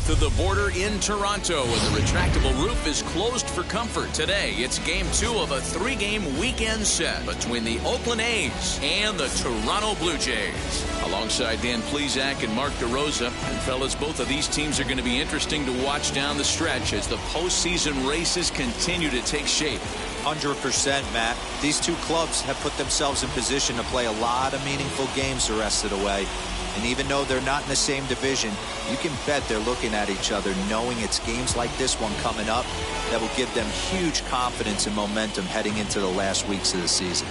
north of the border in Toronto, and the retractable roof is closed for comfort. Today, it's Game 2 of a 3-game weekend set between the Oakland A's and the Toronto Blue Jays. Alongside Dan Plesac and Mark DeRosa, and fellas, both of these teams are going to be interesting to watch down the stretch as the postseason races continue to take shape. 100%, Matt. These two clubs have put themselves in position to play a lot of meaningful games the rest of the way. And even though they're not in the same division, you can bet they're looking at each other knowing it's games like this one coming up that will give them huge confidence and momentum heading into the last weeks of the season.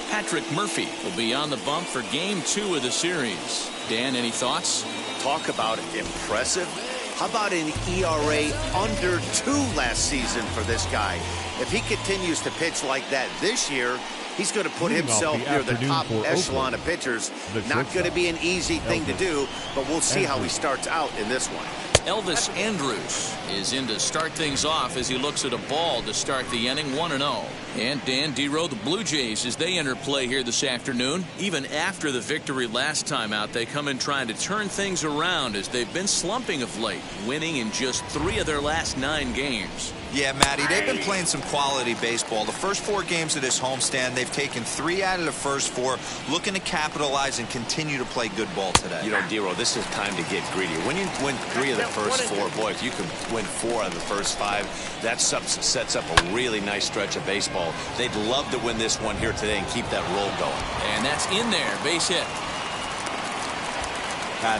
Patrick Murphy will be on the bump for Game 2 of the series. Dan, any thoughts? Talk about impressive. How about an ERA under 2 last season for this guy? If he continues to pitch like that this year, he's going to put himself near the top echelon of pitchers. Not going to be an easy thing to do, but we'll see how he starts out in this one. Elvis Andrus is in to start things off as he looks at a ball to start the inning, 1-0. And Dan Dero, the Blue Jays, as they enter play here this afternoon. Even after the victory last time out, they come in trying to turn things around as they've been slumping of late, winning in just 3 of their last 9 games. Yeah, Matty, they've been playing some quality baseball. The first 4 games of this homestand, they've taken 3 out of the first 4, looking to capitalize and continue to play good ball today. You know, Dero, this is time to get greedy. When you win 3 of the first 4, boy, if you can win 4 out of the first 5, that sets up a really nice stretch of baseball. They'd love to win this one here today and keep that roll going. And that's in there, base hit.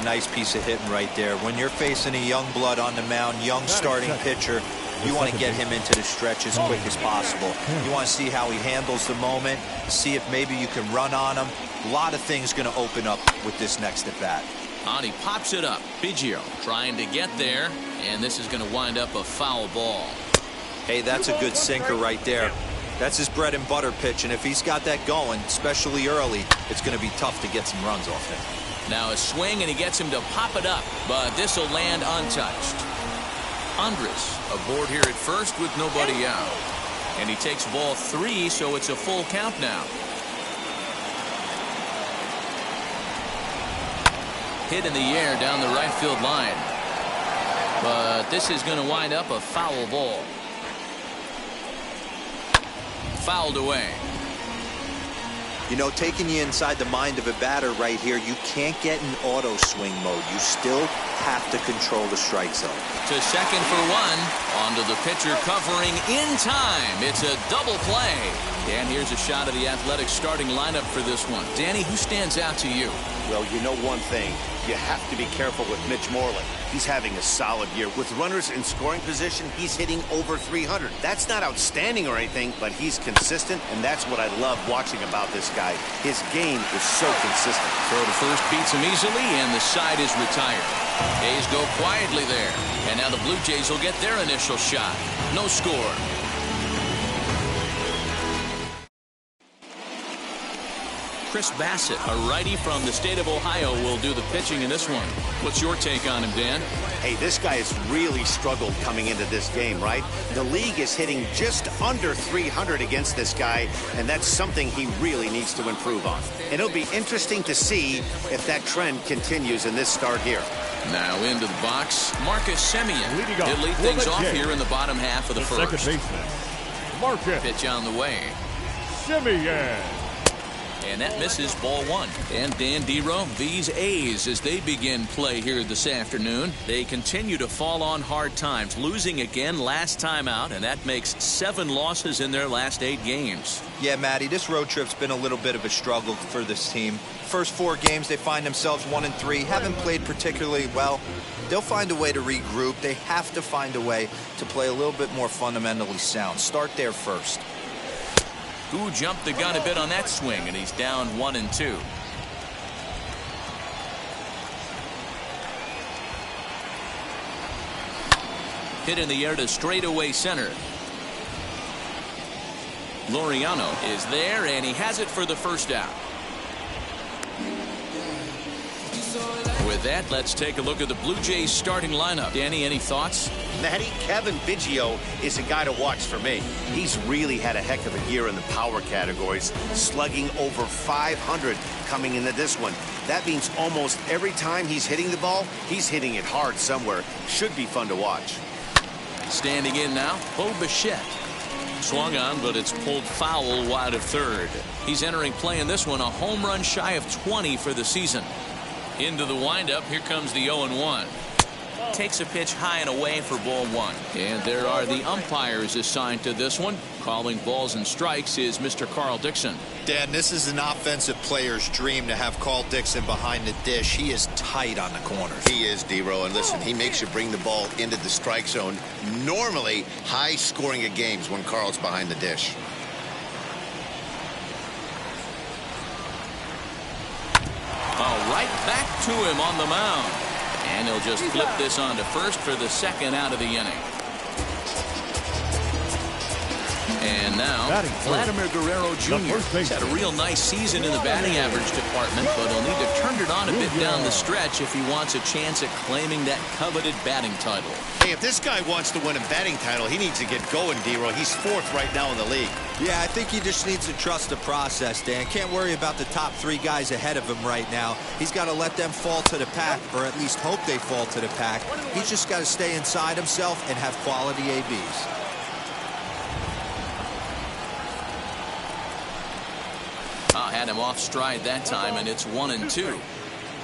Nice piece of hitting right there. When you're facing a young blood on the mound, young starting pitcher, you want to get him into the stretch as quick as possible. You want to see how he handles the moment, see if maybe you can run on him. A lot of things going to open up with this next at bat. On he pops it up. Biggio trying to get there, and this is going to wind up a foul ball. Hey, that's a good sinker right there. That's his bread and butter pitch, and if he's got that going, especially early, it's going to be tough to get some runs off him. Now a swing, and he gets him to pop it up, but this will land untouched. Andrus aboard here at first with nobody out. And he takes ball 3, so it's a full count now. Hit in the air down the right field line. But this is going to wind up a foul ball. Fouled away. You know, taking you inside the mind of a batter right here, you can't get in auto swing mode. You still have to control the strike zone. To second for 1. Onto the pitcher covering in time. It's a double play. And here's a shot of the Athletics starting lineup for this one. Danny, who stands out to you? Well, you know one thing. You have to be careful with Mitch Moreland. He's having a solid year. With runners in scoring position, he's hitting over 300. That's not outstanding or anything, but he's consistent, and that's what I love watching about this guy. His game is so consistent. Throw to first beats him easily, and the side is retired. A's go quietly there, and now the Blue Jays will get their initial shot. No score. Chris Bassett, a righty from the state of Ohio, will do the pitching in this one. What's your take on him, Dan? Hey, this guy has really struggled coming into this game, right? The league is hitting just under 300 against this guy, and that's something he really needs to improve on. And it'll be interesting to see if that trend continues in this start here. Now into the box, Marcus Semien. He'll lead things off here in the bottom half of the first. Second baseman, Marcus. Pitch on the way. Semien. And that misses, ball 1. And Dan Dero, these A's, as they begin play here this afternoon, they continue to fall on hard times, losing again last time out, and that makes 7 losses in their last 8 games. Yeah, Matty, this road trip's been a little bit of a struggle for this team. First 4 games, they find themselves 1-3, haven't played particularly well. They'll find a way to regroup. They have to find a way to play a little bit more fundamentally sound. Start there first. Who jumped the gun a bit on that swing, and he's down 1-2. Hit in the air to straightaway center. Laureano is there, and he has it for the first out. With with that, let's take a look at the Blue Jays starting lineup. Danny, any thoughts? Matty, Kevin Biggio is a guy to watch for me. He's really had a heck of a year in the power categories, slugging over 500 coming into this one. That means almost every time he's hitting the ball, he's hitting it hard somewhere. Should be fun to watch. Standing in now, Bo Bichette. Swung on, but it's pulled foul wide of third. He's entering play in this one, a home run shy of 20 for the season. Into the windup, here comes the 0-1. Takes a pitch high and away for ball one. And there are the umpires assigned to this one. Calling balls and strikes is Mr. Carl Dixon. Dan, this is an offensive player's dream to have Carl Dixon behind the dish. He is tight on the corners. He is, D-Row, and listen, he makes you bring the ball into the strike zone. Normally, high scoring of games when Carl's behind the dish. Right back to him on the mound. And he'll just flip this on to first for the second out of the inning. And now, Vladimir Guerrero Jr. has had a real nice season in the batting average department, but he'll need to turn it on a bit down the stretch if he wants a chance at claiming that coveted batting title. Hey, if this guy wants to win a batting title, he needs to get going, D-Row. He's fourth right now in the league. Yeah, I think he just needs to trust the process, Dan. Can't worry about the top three guys ahead of him right now. He's got to let them fall to the pack, or at least hope they fall to the pack. He's just got to stay inside himself and have quality ABs. Had him off stride that time, and it's 1-2.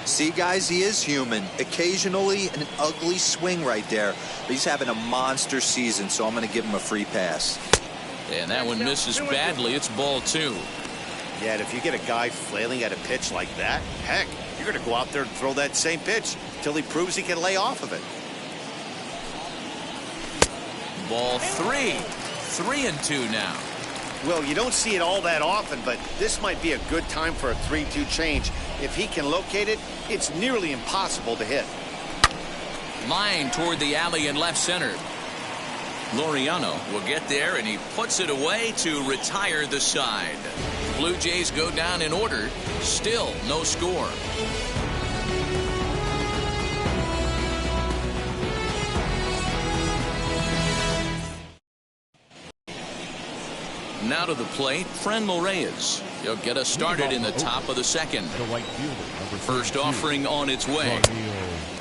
See, guys, he is human. Occasionally an ugly swing right there, but he's having a monster season, so I'm going to give him a free pass. And that one misses badly. It's ball two. Yeah, and if you get a guy flailing at a pitch like that, heck, you're going to go out there and throw that same pitch till he proves he can lay off of it. Ball three. 3-2 now. Well, you don't see it all that often, but this might be a good time for a 3-2 change. If he can locate it, it's nearly impossible to hit. Line toward the alley in left center. Laureano will get there, and he puts it away to retire the side. Blue Jays go down in order. Still no score. Now to the plate, Franmil Reyes. He'll get us started in the top of the second. First offering on its way.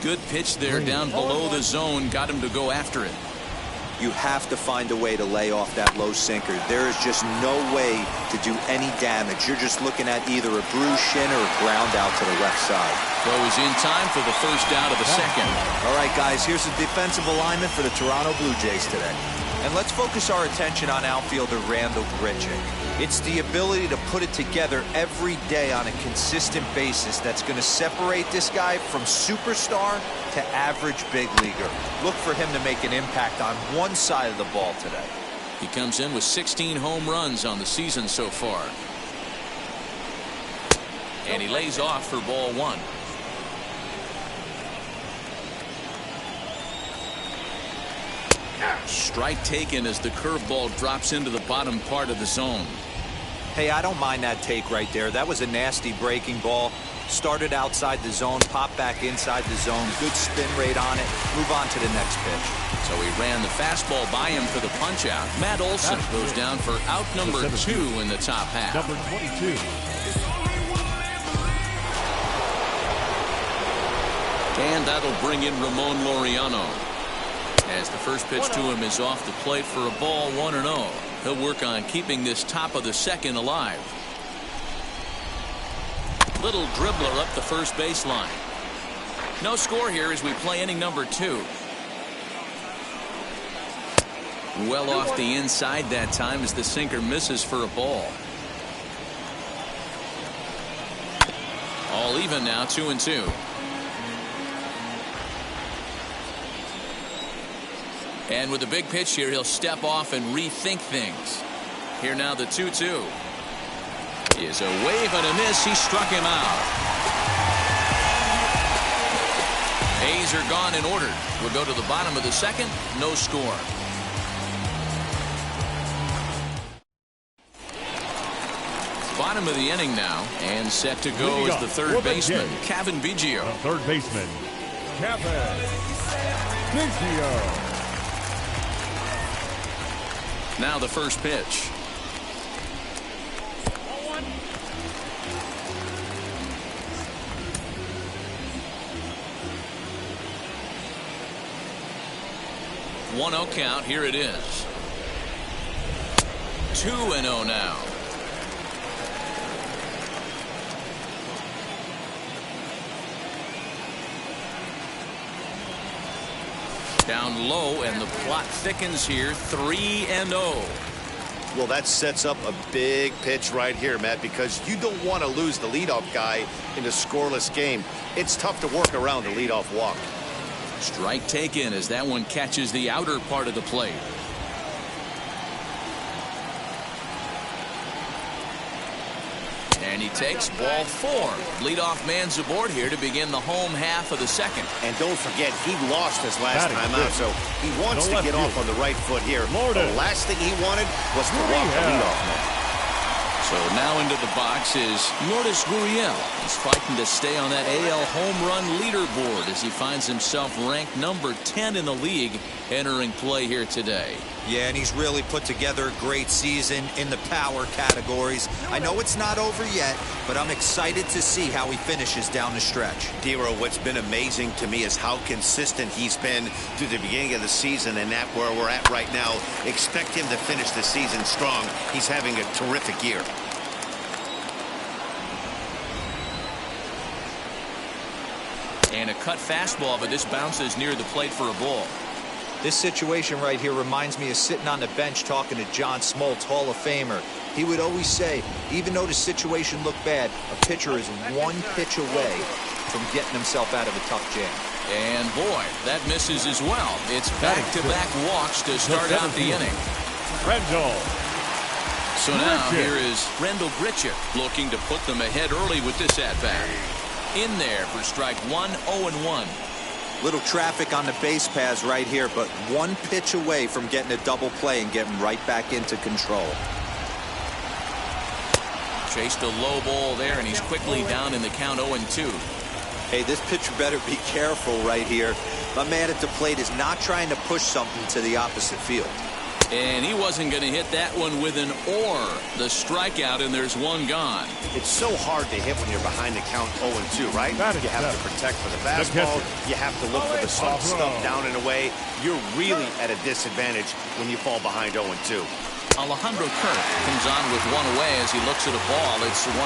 Good pitch there down below the zone. Got him to go after it. You have to find a way to lay off that low sinker. There is just no way to do any damage. You're just looking at either a bruised shin or a ground out to the left side. Throw is in time for the first out of the second. All right, guys, here's the defensive alignment for the Toronto Blue Jays today. And let's focus our attention on outfielder Randall Grichuk. It's the ability to put it together every day on a consistent basis that's going to separate this guy from superstar to average big leaguer. Look for him to make an impact on one side of the ball today. He comes in with 16 home runs on the season so far. And he lays off for ball one. Strike taken as the curveball drops into the bottom part of the zone. Hey, I don't mind that take right there. That was a nasty breaking ball. Started outside the zone, popped back inside the zone. Good spin rate on it. Move on to the next pitch. So he ran the fastball by him for the punch out. Matt Olson goes down for out number 2 in the top half. Number 22. And that'll bring in Ramon Laureano. As the first pitch to him is off the plate for a ball, 1-0. He'll work on keeping this top of the second alive. Little dribbler up the first baseline. No score here as we play inning number 2. Well off the inside that time as the sinker misses for a ball. All even now, 2-2. And with a big pitch here, he'll step off and rethink things. Here now the 2-2. Is a wave and a miss. He struck him out. A's are gone in order. We'll go to the bottom of the second. No score. Bottom of the inning now, and set to go is the third baseman, Kevin Biggio. The third baseman, Kevin Biggio. Now the first pitch. One 0 count. Here it is. 2-0 now. Down low, and the plot thickens here. 3-0. Well, that sets up a big pitch right here, Matt, because you don't want to lose the leadoff guy in a scoreless game. It's tough to work around the leadoff walk. Strike taken as that one catches the outer part of the plate. And he takes ball 4. Leadoff man's aboard here to begin the home half of the second. And don't forget, he lost his last time out, so he wants to get off on the right foot here. The last thing he wanted was to walk the leadoff man. So now into the box is Lourdes Gurriel. He's fighting to stay on that AL home run leaderboard as he finds himself ranked number 10 in the league entering play here today. Yeah, and he's really put together a great season in the power categories. I know it's not over yet, but I'm excited to see how he finishes down the stretch. Dero, what's been amazing to me is how consistent he's been through the beginning of the season, and that's where we're at right now. Expect him to finish the season strong. He's having a terrific year. And a cut fastball, but this bounces near the plate for a ball. This situation right here reminds me of sitting on the bench talking to John Smoltz, Hall of Famer. He would always say, even though the situation looked bad, a pitcher is one pitch away from getting himself out of a tough jam. And boy, that misses as well. It's back-to-back walks to start out the inning. Rendell. So now here is Rendell Grichuk looking to put them ahead early with this at-bat. In there for strike 1, 0-1. Little traffic on the base paths right here, but one pitch away from getting a double play and getting right back into control. Chased a low ball there, and he's quickly down in the count 0-2. Hey, this pitcher better be careful right here. My man at the plate is not trying to push something to the opposite field. And he wasn't going to hit that one with an or. The strikeout, and there's one gone. It's so hard to hit when you're behind the count 0-2, right? You have to protect for the fastball. You have to look for the soft stuff down and away. You're really at a disadvantage when you fall behind 0-2. Alejandro Kirk comes on with one away as he looks at a ball. It's 1-0.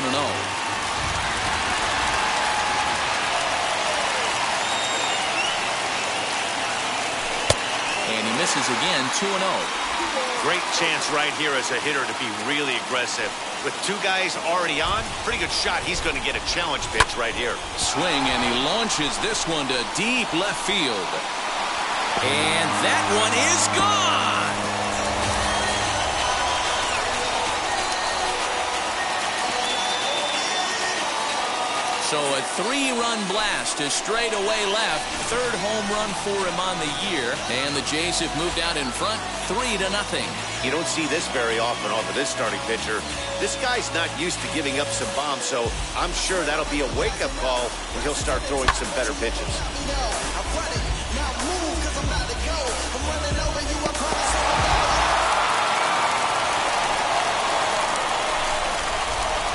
And he misses again, 2-0. Great chance right here as a hitter to be really aggressive. With two guys already on, pretty good shot. He's going to get a challenge pitch right here. Swing, and he launches this one to deep left field. And that one is gone. So a 3-run blast to straightaway left. Third home run for him on the year. And the Jays have moved out in front 3-0. You don't see this very often off of this starting pitcher. This guy's not used to giving up some bombs, so I'm sure that'll be a wake-up call when he'll start throwing some better pitches.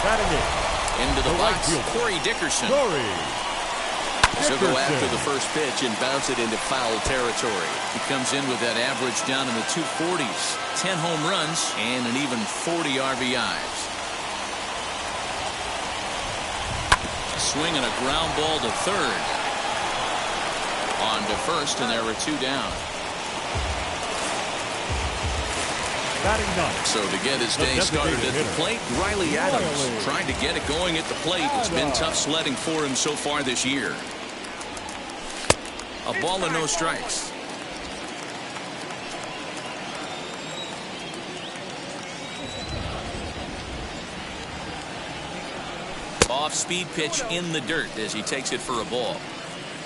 Batting it. Into the box, Corey Dickerson. So go after the first pitch and bounce it into foul territory. He comes in with that average down in the 240s. 10 home runs and an even 40 RBIs. A swing and a ground ball to third. On to first, and there were 2 down. So to get his day started at the plate, Riley Adams trying to get it going at the plate. It's been tough sledding for him so far this year. A ball and no strikes. Off-speed pitch in the dirt as he takes it for a ball.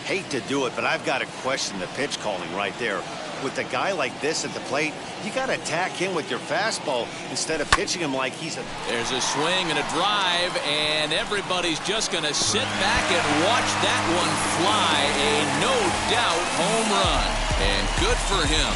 Hate to do it, but I've got to question the pitch calling right there. With a guy like this at the plate, you got to attack him with your fastball instead of pitching him like he's a... There's a swing and a drive, and everybody's just going to sit back and watch that one fly. A no-doubt home run, and good for him.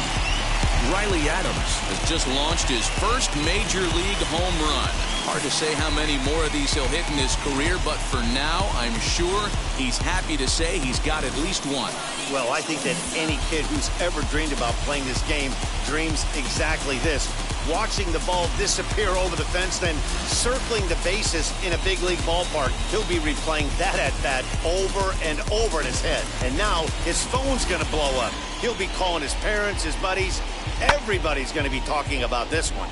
Riley Adams has just launched his first major league home run. Hard to say how many more of these he'll hit in his career, but for now, I'm sure he's happy to say he's got at least one. Well, I think that any kid who's ever dreamed about playing this game dreams exactly this. Watching the ball disappear over the fence, then circling the bases in a big league ballpark. He'll be replaying that at-bat over and over in his head. And now his phone's going to blow up. He'll be calling his parents, his buddies. Everybody's going to be talking about this one.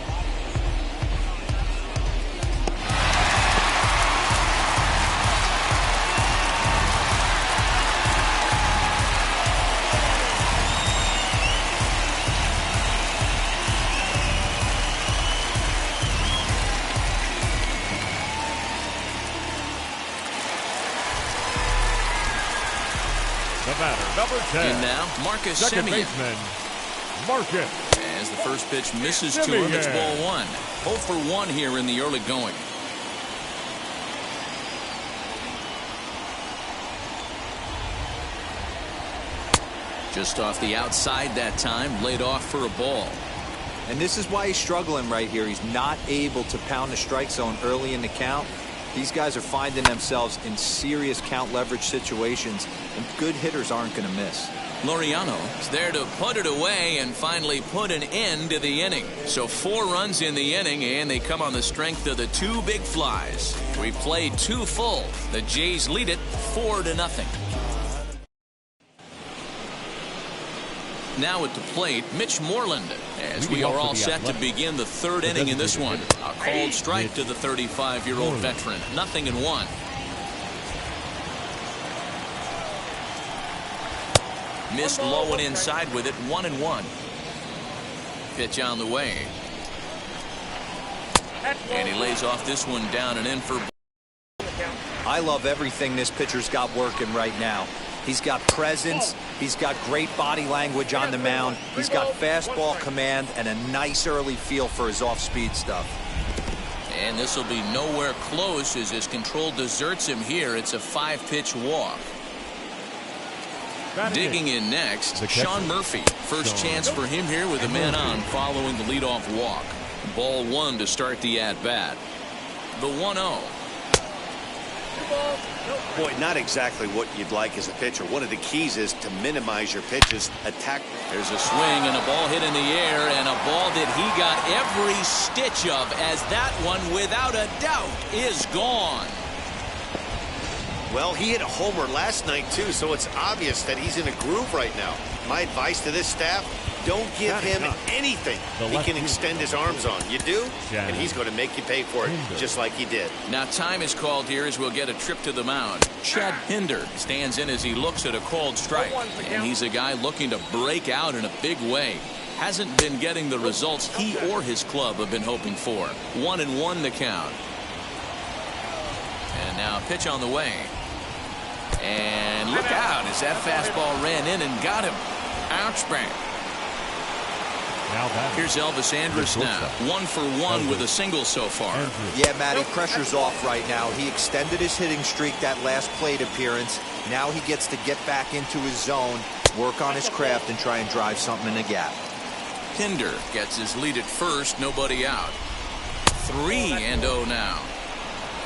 The batter, number 10. And now, Marcus Second Semien. baseman, Marcus. As the first pitch misses to him, it's ball one. 0 for 1 here in the early going. Just off the outside that time, laid off for a ball. And this is why he's struggling right here. He's not able to pound the strike zone early in the count. These guys are finding themselves in serious count leverage situations, and good hitters aren't going to miss. Laureano is there to put it away and finally put an end to the inning. So 4 runs in the inning, and they come on the strength of the 2 big flies. We played 2 full. The Jays lead it 4-0. Now at the plate, Mitch Moreland, as we are all set to begin the 3rd inning in this one. A called strike to the 35-year-old veteran. 0-1. Missed low and inside with it. 1-1. Pitch on the way. And he lays off this one down and in for. I love everything this pitcher's got working right now. He's got presence. He's got great body language on the mound. He's got fastball command and a nice early feel for his off-speed stuff. And this will be nowhere close as his control deserts him here. It's a 5-pitch walk. Digging in next, Sean Murphy. First chance for him here with a man on following the leadoff walk. Ball 1 to start the at-bat. The 1-0. Boy, not exactly what you'd like as a pitcher. One of the keys is to minimize your pitches. Attack. There's a swing and a ball hit in the air, and a ball that he got every stitch of, as that one, without a doubt, is gone. Well, he hit a homer last night, too, so it's obvious that he's in a groove right now. My advice to this staff, don't give him anything he can extend his arms on. You do, and he's going to make you pay for it, just like he did. Now time is called here as we'll get a trip to the mound. Chad Pinder stands in as he looks at a called strike. And he's a guy looking to break out in a big way. Hasn't been getting the results he or his club have been hoping for. 1-1 the count. And now a pitch on the way. And look out as that fastball ran in and got him. Ouch, bang. Here's Elvis Andrus now. 1 for 1 with a single so far. Yeah, Matty, pressure's off right now. He extended his hitting streak that last plate appearance. Now he gets to get back into his zone, work on his craft, and try and drive something in the gap. Pinder gets his lead at first, nobody out. 3-0 now.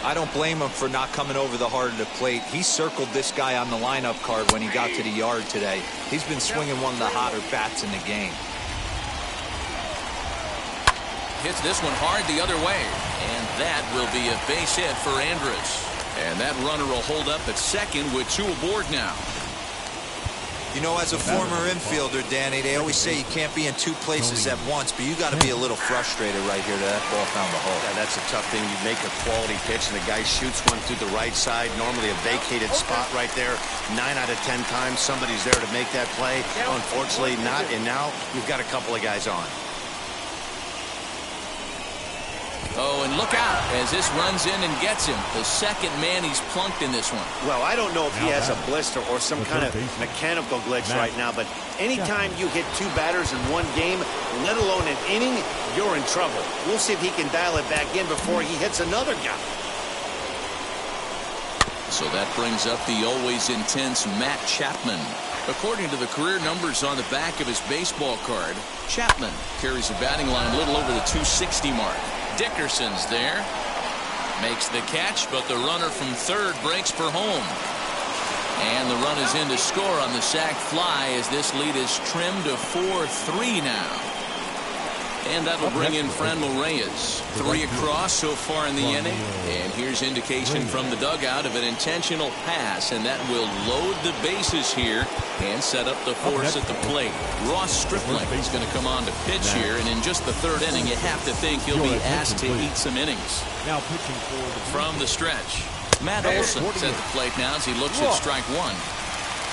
I don't blame him for not coming over the heart of the plate. He circled this guy on the lineup card when he got to the yard today. He's been swinging one of the hotter bats in the game. Hits this one hard the other way, and that will be a base hit for Andrus. And that runner will hold up at second with 2 aboard now. You know, as a former infielder, Danny, they always say you can't be in 2 places at once, but you got to be a little frustrated right here that ball found the hole. Yeah, that's a tough thing. You make a quality pitch, and the guy shoots one through the right side, normally a vacated spot right there. 9 out of 10 times, somebody's there to make that play. Unfortunately, not, and now we've got a couple of guys on. Oh, and look out as this runs in and gets him. The second man he's plunked in this one. Well, I don't know if he has a blister or some kind of mechanical glitch right now, but anytime you hit 2 batters in one game, let alone an inning, you're in trouble. We'll see if he can dial it back in before he hits another guy. So that brings up the always intense Matt Chapman. According to the career numbers on the back of his baseball card, Chapman carries a batting line a little over the 260 mark. Dickerson's there. Makes the catch, but the runner from third breaks for home. And the run is in to score on the sac fly as this lead is trimmed to 4-3 now. And that'll bring in Franmil Reyes. 3 across so far in the inning. And here's indication from the dugout of an intentional pass, and that will load the bases here and set up the force at the plate. Ross Stripling is going to come on to pitch here, and in just the 3rd inning, you have to think he'll be asked to eat some innings. Now pitching from the stretch, Matt Olson's at the plate now as he looks at strike 1.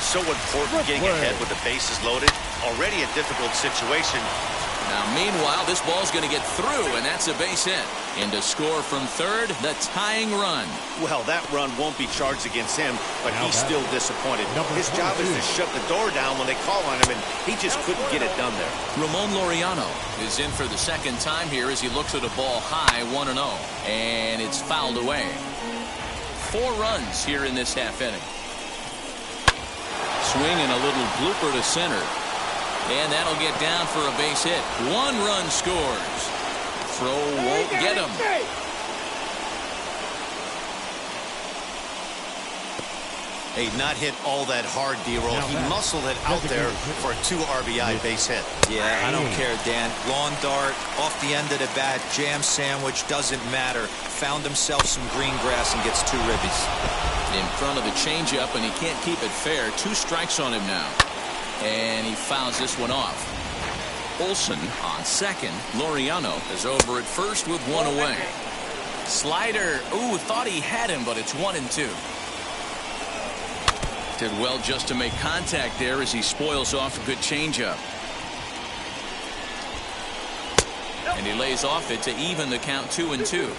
So important getting ahead with the bases loaded. Already a difficult situation. Now, meanwhile, this ball's going to get through, and that's a base hit. And to score from third, the tying run. Well, that run won't be charged against him, but he's still disappointed. His job is to shut the door down when they call on him, and he just couldn't get it done there. Ramon Laureano is in for the 2nd time here as he looks at a ball high, 1-0. And it's fouled away. 4 runs here in this half inning. Swing and a little blooper to center. And that'll get down for a base hit. 1 run scores. Throw won't get him. Hey, not hit all that hard, D-Roll. He muscled it out there for a 2 RBI base hit. Yeah, I don't care, Dan. Lawn dart, off the end of the bat, jam sandwich, doesn't matter. Found himself some green grass and gets 2 ribbies. In front of the changeup, and he can't keep it fair. 2 strikes on him now. And he fouls this one off. Olson on second. Laureano is over at first with 1 away. Slider. Ooh, thought he had him, but it's 1-2. Did well just to make contact there as he spoils off a good changeup. And he lays off it to even the count 2-2.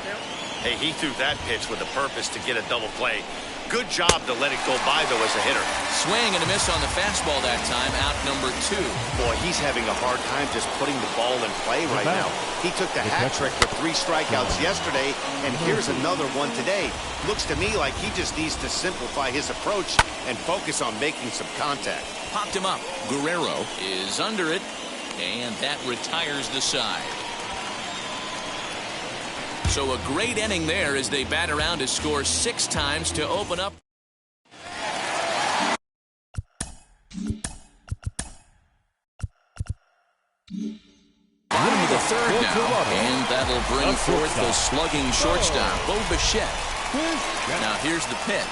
Hey, he threw that pitch with a purpose to get a double play. Good job to let it go by, though, as a hitter. Swing and a miss on the fastball that time, out number 2. Boy, he's having a hard time just putting the ball in play right now. He took the hat trick with 3 strikeouts yesterday, and here's another one today. Looks to me like he just needs to simplify his approach and focus on making some contact. Popped him up. Guerrero is under it, and that retires the side. So a great inning there as they bat around to score 6 times to open up. Bottom of the 3rd now, and that'll bring forth the slugging shortstop, Bo Bichette. Now here's the pitch.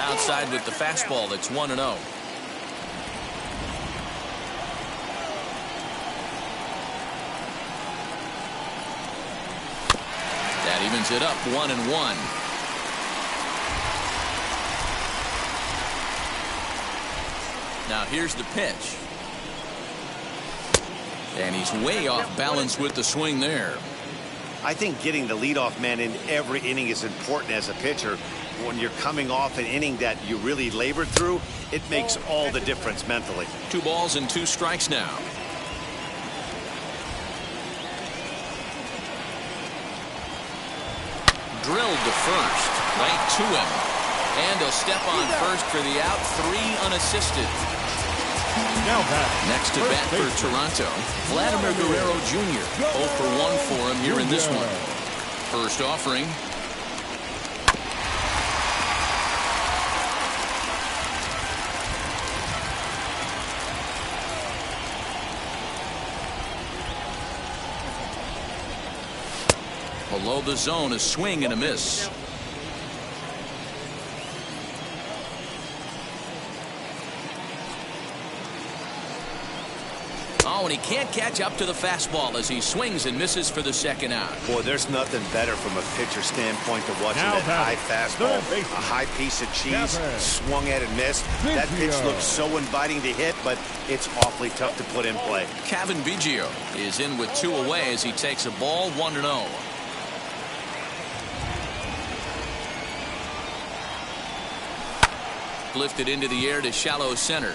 Outside with the fastball, that's 1-0. That evens it up 1-1. Now here's the pitch. And he's way off balance with the swing there. I think getting the leadoff man in every inning is important as a pitcher. When you're coming off an inning that you really labored through, it makes all the difference mentally. 2 balls and 2 strikes now. Drilled to first, right to him. And a step on first for the out, 3 unassisted. Next to bat for Toronto, Vladimir Guerrero Jr. 0 for 1 for him here in this one. First offering. Below the zone, a swing and a miss. Oh, and he can't catch up to the fastball as he swings and misses for the second out. Boy, there's nothing better from a pitcher standpoint to watching that high fastball. A high piece of cheese, swung at and missed. That pitch looks so inviting to hit, but it's awfully tough to put in play. Kevin Biggio is in with 2 away as he takes a ball 1-0. Lifted into the air to shallow center.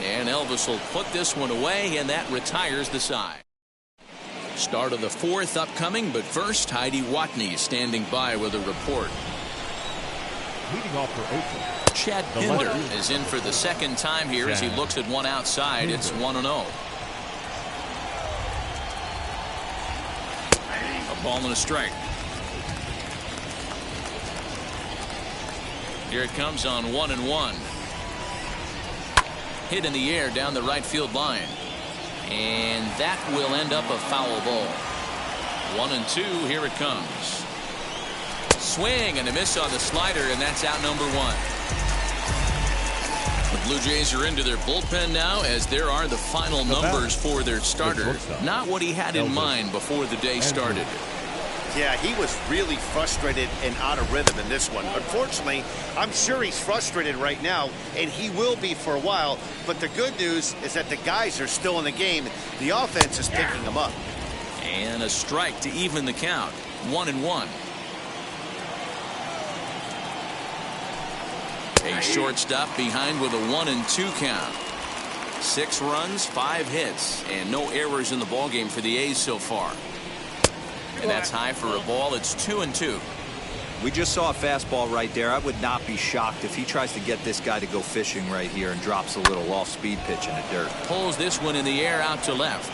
And Elvis will put this one away, and that retires the side. Start of the 4th upcoming, but first, Heidi Watney standing by with a report. Leading off for Oakland, Chad Pinder is in for the second time here as he looks at one outside. It's 1-0. A ball and a strike. Here it comes on 1-1. Hit in the air down the right field line. And that will end up a foul ball. 1-2. Here it comes. Swing and a miss on the slider, and that's out number 1. The Blue Jays are into their bullpen now as there are the final numbers for their starter. Not what he had in mind before the day started. Yeah, he was really frustrated and out of rhythm in this one. Unfortunately, I'm sure he's frustrated right now, and he will be for a while. But the good news is that the guys are still in the game. The offense is picking them up. And a strike to even the count. 1-1. A shortstop behind with a 1-2 count. 6 runs, 5 hits, and no errors in the ballgame for the A's so far. And that's high for a ball. It's 2-2. We just saw a fastball right there. I would not be shocked if he tries to get this guy to go fishing right here and drops a little off-speed pitch in the dirt. Pulls this one in the air out to left.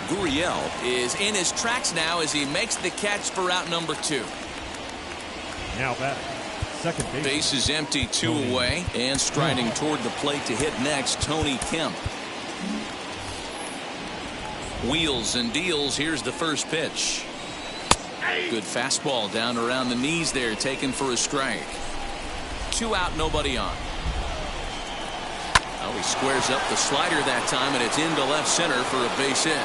Gurriel is in his tracks now as he makes the catch for out number 2. Now batting, second base. Base is empty, 2 away, and striding toward the plate to hit next, Tony Kemp. Wheels and deals. Here's the first pitch. Good fastball down around the knees there, taken for a strike. 2 out, nobody on. Oh, he squares up the slider that time, and it's into left center for a base hit.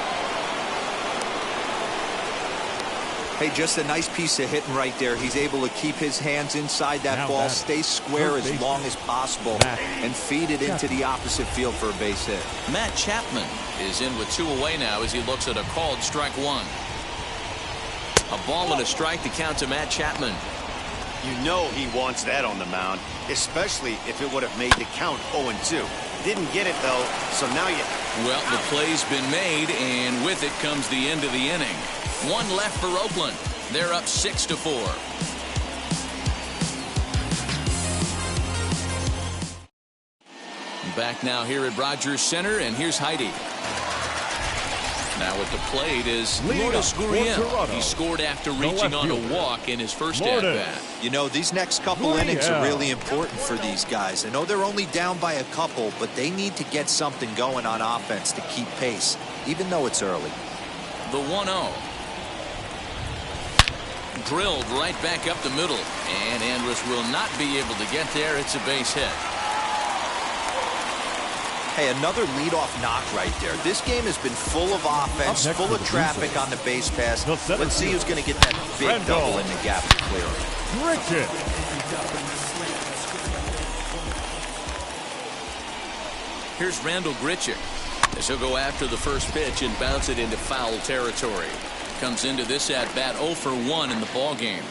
Hey, just a nice piece of hitting right there. He's able to keep his hands inside that ball, stay square as long as possible, and feed it into the opposite field for a base hit. Matt Chapman is in with 2 away now as he looks at a called strike 1. A ball and a strike to count to Matt Chapman. You know he wants that on the mound, especially if it would have made the count 0-2. Didn't get it, though, so now you... Well, the play's been made, and with it comes the end of the inning. 1 left for Oakland. They're up 6-4. Back now here at Rogers Center, and here's Heidi. Now at the plate is Lourdes Gurriel. He scored after reaching on a walk in his first at-bat. You know, these next couple innings are really important for these guys. I know they're only down by a couple, but they need to get something going on offense to keep pace, even though it's early. The 1-0. Drilled right back up the middle, and Andrus will not be able to get there. It's a base hit. Hey, another leadoff knock right there. This game has been full of offense, full of traffic on the base pass. Let's see who's going to get that big double in the gap and clear it. Grichuk. Here's Randall Grichuk as he'll go after the first pitch and bounce it into foul territory. Comes into this at bat 0 for 1 in the ball game.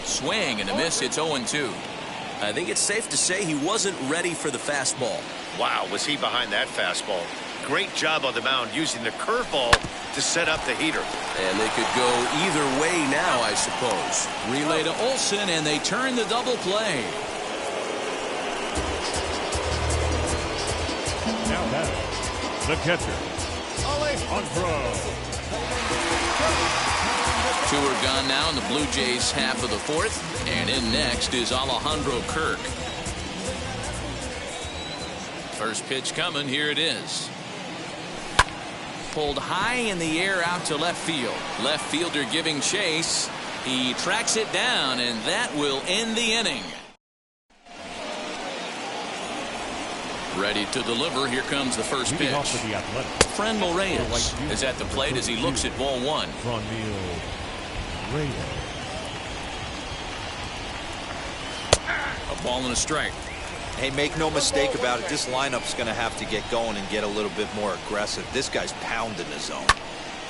Swing and a miss. It's 0-2. I think it's safe to say he wasn't ready for the fastball. Wow, was he behind that fastball. Great job on the mound using the curveball to set up the heater. And they could go either way now, I suppose. Relay to Olsen, and they turn the double play. Now that the catcher, Alejandro. 2 are gone now in the Blue Jays half of the 4th, and in next is Alejandro Kirk. First pitch coming. Here it is. Pulled high in the air out to left field. Left fielder giving chase, He tracks it down, and that will end the inning. Ready to deliver. Here comes the first pitch. Franmil Reyes is at the plate as he looks at ball one. A ball and a strike. Hey, make no mistake about it. This lineup's going to have to get going and get a little bit more aggressive. This guy's pounding the zone.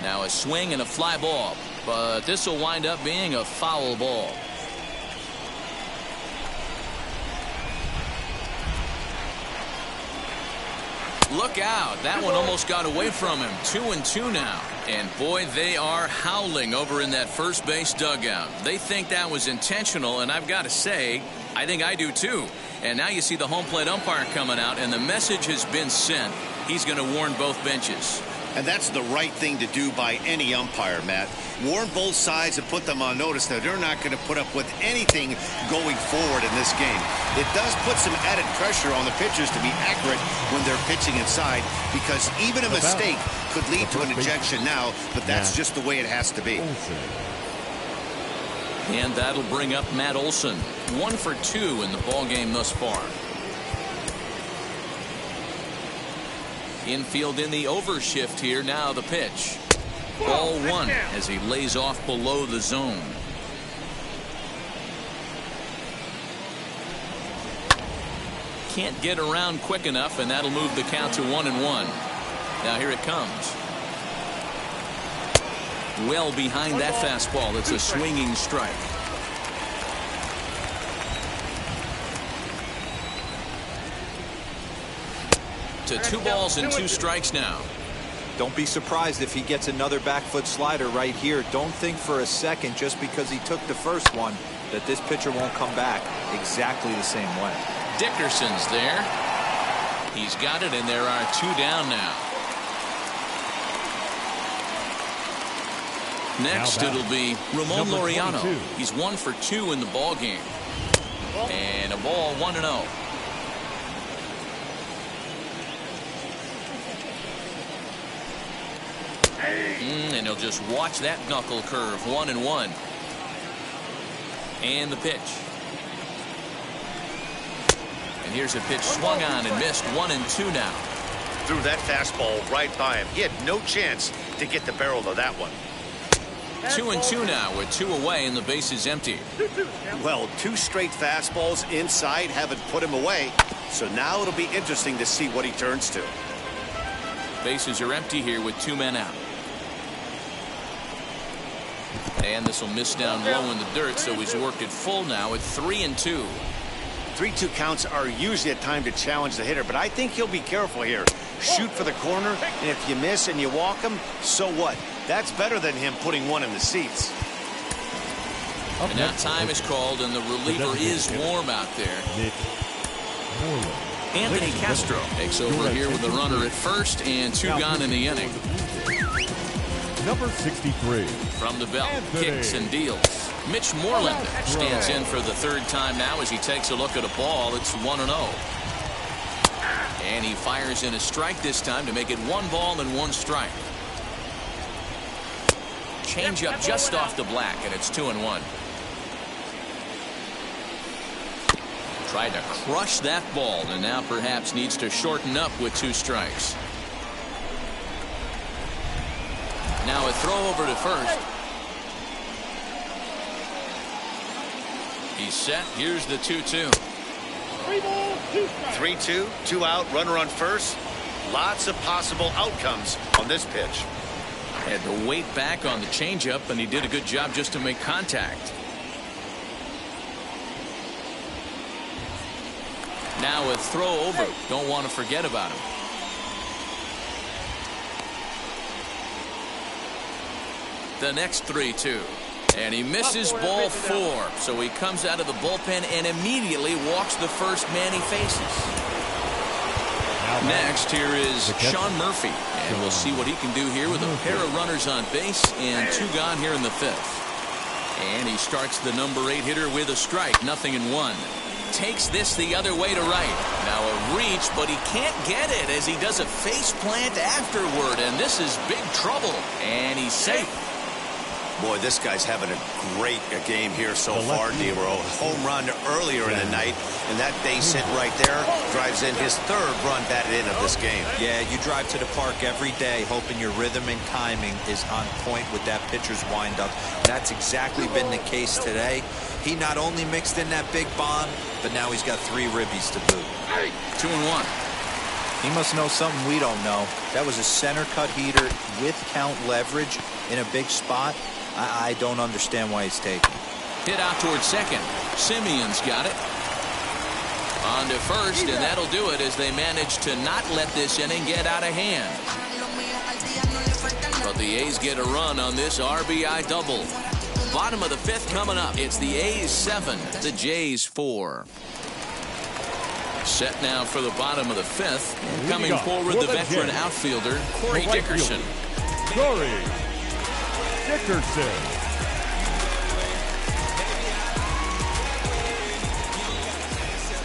Now a swing and a fly ball, but this will wind up being a foul ball. Look out. That one almost got away from him. 2-2 now. And boy, they are howling over in that first base dugout. They think that was intentional, and I've got to say, I think I do too. And now you see the home plate umpire coming out, and the message has been sent. He's going to warn both benches. And that's the right thing to do by any umpire, Matt. Warn both sides and put them on notice that they're not going to put up with anything going forward in this game. It does put some added pressure on the pitchers to be accurate when they're pitching inside, because even a mistake could lead to an ejection now, but that's just the way it has to be. And that'll bring up Matt Olson. 1 for 2 in the ballgame thus far. Infield in the overshift here. Now the pitch. Ball one as he lays off below the zone. Can't get around quick enough, and that'll move the count to 1-1. Now here it comes. Well behind that fastball. It's a swinging strike. To 2 balls and 2 strikes now. Don't be surprised if he gets another back foot slider right here. Don't think for a second, just because he took the first one, that this pitcher won't come back exactly the same way. Dickerson's there. He's got it, and there are 2 down now. Next, it'll be Ramon Laureano. He's 1 for 2 in the ball game. And a ball, 1-0. And he'll just watch that knuckle curve. 1-1. And the pitch. And here's a pitch swung on and missed. 1-2 now. Threw that fastball right by him. He had no chance to get the barrel of that one. 2-2 now with 2 away and the base is empty. Well, 2 straight fastballs inside haven't put him away. So now it'll be interesting to see what he turns to. Bases are empty here with 2 men out. And this will miss down low in the dirt, so he's worked it full now at 3-2. 3-2 counts are usually a time to challenge the hitter, but I think he'll be careful here. Shoot for the corner, and if you miss and you walk him, so what? That's better than him putting one in the seats. And now time is called, and the reliever is warm out there. Anthony Castro takes over here with the runner at first and 2 gone in the inning. Number 63. From the belt, kicks and deals. Mitch Moreland stands in for the 3rd time now as he takes a look at a ball. It's 1-0. And he fires in a strike this time to make it 1 ball and 1 strike. Change up just off the black, and it's 2-1. Tried to crush that ball, and now perhaps needs to shorten up with 2 strikes. Now a throw over to first. He's set. Here's the 2-2. 3-2, 2 out, runner on first. Lots of possible outcomes on this pitch. Had to wait back on the changeup, and he did a good job just to make contact. Now a throw over. Don't want to forget about him. The next 3-2. And he misses ball 4. So he comes out of the bullpen and immediately walks the first man he faces. Next, here is Sean Murphy. And we'll see what he can do here with a pair of runners on base and 2 gone here in the 5th. And he starts the number 8 hitter with a strike. 0-1. Takes this the other way to right. Now a reach, but he can't get it as he does a face plant afterward. And this is big trouble. And he's safe. Boy, this guy's having a great game here so far, D-Roll. Home run earlier in the night, and that base hit right there drives in his third run batted in of this game. Yeah, you drive to the park every day hoping your rhythm and timing is on point with that pitcher's windup. That's exactly been the case today. He not only mixed in that big bomb, but now he's got 3 ribbies to boot. 2-1. He must know something we don't know. That was a center cut heater with count leverage in a big spot. I don't understand why he's taking. Hit out towards second. Simeon's got it. On to first, and that'll do it as they manage to not let this inning get out of hand. But the A's get a run on this RBI double. Bottom of the 5th coming up. It's the A's 7, the Jays 4. Set now for the bottom of the 5th. Coming forward, the veteran outfielder, Corey Dickerson. Corey Dickerson.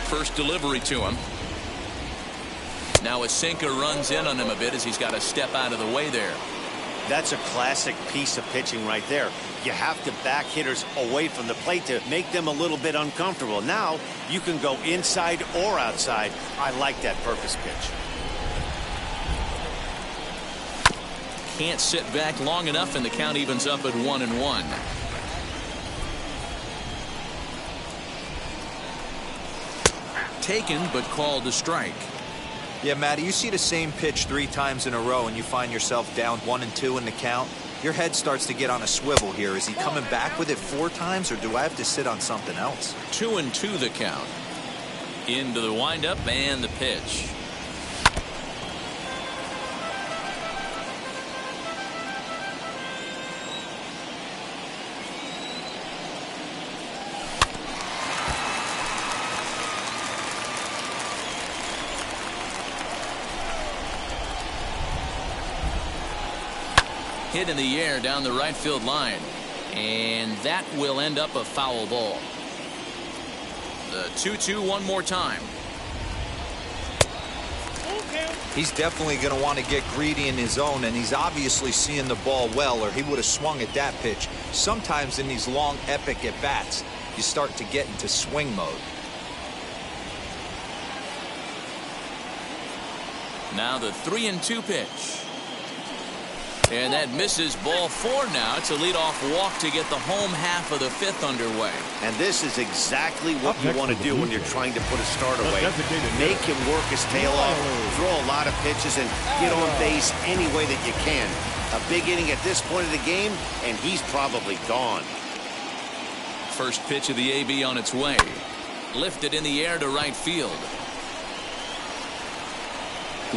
First delivery to him. Now a sinker runs in on him a bit as he's got to step out of the way there. That's a classic piece of pitching right there. You have to back hitters away from the plate to make them a little bit uncomfortable. Now you can go inside or outside. I like that purpose pitch. Can't sit back long enough, and the count evens up at 1-1. Taken, but called a strike. Yeah, Matty, you see the same pitch 3 times in a row and you find yourself down 1-2 in the count. Your head starts to get on a swivel here. Is he coming back with it 4 times, or do I have to sit on something else? 2-2 the count. Into the windup and the pitch. Hit in the air down the right field line, and that will end up a foul ball. The 2-2 one more time. He's definitely going to want to get greedy in his own, and he's obviously seeing the ball well, or he would have swung at that pitch. Sometimes in these long epic at bats you start to get into swing mode. Now the 3-2 pitch. And that misses, ball 4 now. It's a leadoff walk to get the home half of the 5th underway. And this is exactly what you want to do when you're trying to put a start away. Make him work his tail off, throw a lot of pitches, and get on base any way that you can. A big inning at this point of the game, and he's probably gone. First pitch of the AB on its way. Lifted in the air to right field.